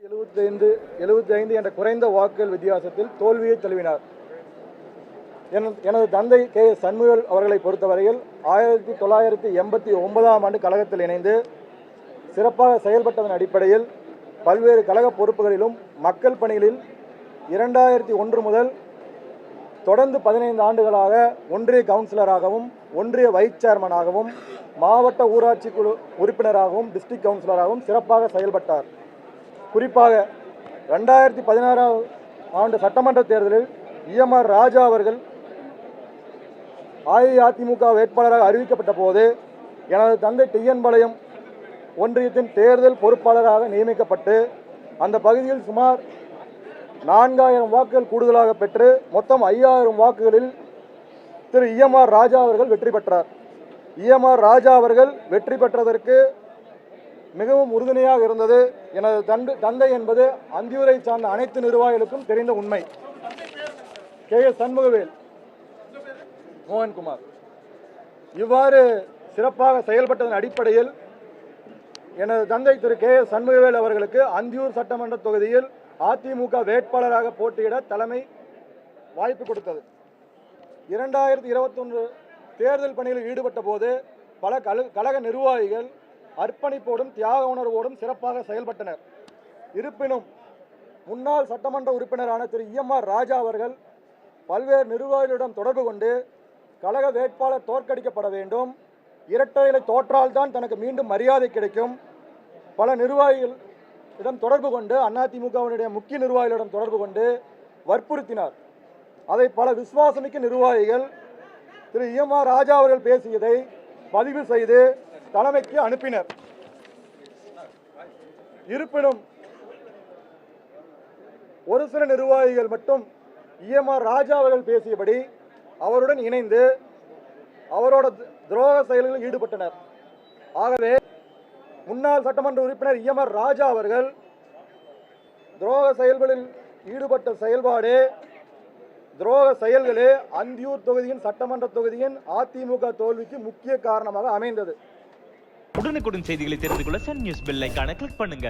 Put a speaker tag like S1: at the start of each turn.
S1: 75 என்ற குறைந்த வாக்குகள் வித்தியாசத்தில் தோல்வியை தழுவினார். எனது தந்தை கே சண்முகவேல் அவர்களை பொறுத்தவரையில் 1989ஆம் ஆண்டு கழகத்தில் இணைந்து சிறப்பாக செயல்பட்டதன் அடிப்படையில் பல்வேறு கழக பொறுப்புகளிலும் மக்கள் பணிகளில் 2001 முதல் தொடர்ந்து 15 ஆண்டுகளாக ஒன்றிய கவுன்சிலராகவும் ஒன்றிய வைஸ் சேர்மனாகவும் மாவட்ட ஊராட்சி குழு உறுப்பினராகவும் டிஸ்ட்ரிக்ட் கவுன்சிலராகவும் சிறப்பாக செயல்பட்டார். குறிப்பாக 2016ஆம் ஆண்டு சட்டமன்ற தேர்தலில் EMR ராஜா அவர்கள் அஇஅதிமுக வேட்பாளராக அறிவிக்கப்பட்ட போது எனது தந்தை TN பாளையம் ஒன்றியத்தின் தேர்தல் பொறுப்பாளராக நியமிக்கப்பட்டு அந்த பகுதியில் சுமார் 4000 வாக்குகள் கூடுதலாக பெற்று மொத்தம் 5000 வாக்குகளில் திரு EMR ராஜா அவர்கள் வெற்றி பெற்றார். EMR ராஜா அவர்கள் வெற்றி பெற்றதற்கு மிகவும் உறுதுணையாக இருந்தது எனது தந்தை என்பது அந்தியூரை சார்ந்த அனைத்து நிர்வாகிகளுக்கும் தெரிந்த உண்மை. KS சண்முகவேல் மோகன்குமார் இவ்வாறு சிறப்பாக செயல்பட்டதன் அடிப்படையில் எனது தந்தை திரு KS சண்முகவேல் அவர்களுக்கு அந்தியூர் சட்டமன்ற தொகுதியில் அதிமுக வேட்பாளராக போட்டியிட தலைமை வாய்ப்பு கொடுத்தது. 2021 தேர்தல் பணியில் ஈடுபட்ட போது பல கழக நிர்வாகிகள் அர்ப்பணிப்போடும் தியாக உணர்வோடும் சிறப்பாக செயல்பட்டனர். இருப்பினும் முன்னாள் சட்டமன்ற உறுப்பினரான திரு EMR ராஜா அவர்கள் பல்வேறு நிர்வாகிகளிடம் தொடர்பு கொண்டு கழக வேட்பாளர் தோற்கடிக்கப்பட வேண்டும், இரட்டை இலை தோற்றால்தான் தனக்கு மீண்டும் மரியாதை கிடைக்கும், பல நிர்வாகிகளிடம் தொடர்பு கொண்டு அதிமுகவினுடைய முக்கிய நிர்வாகிகளிடம் தொடர்பு கொண்டு வற்புறுத்தினார். அதை பல விசுவாசமிக்க நிர்வாகிகள் திரு EMR ராஜா அவர்கள் பேசியதை பதிவு செய்து தலைமைக்கு அனுப்பினர். இருப்பினும் ஒரு சில நிர்வாகிகள் மட்டும் EMR ராஜா அவர்கள் பேசியபடி அவருடன் இணைந்து அவரோட துரோக செயல்களில் ஈடுபட்டனர். ஆகவே முன்னாள் சட்டமன்ற உறுப்பினர் EMR ராஜா அவர்கள் துரோக செயல்களில் ஈடுபட்ட துரோக செயல்களே அந்தியூர் தொகுதியின் சட்டமன்ற தொகுதியின் அதிமுக தோல்விக்கு முக்கிய காரணமாக அமைந்தது.
S2: உடனுக்குடன் செய்திகளை தெரிந்து கொள்ள சன் நியூஸ் பெல் ஐகானை கிளிக் பண்ணுங்க.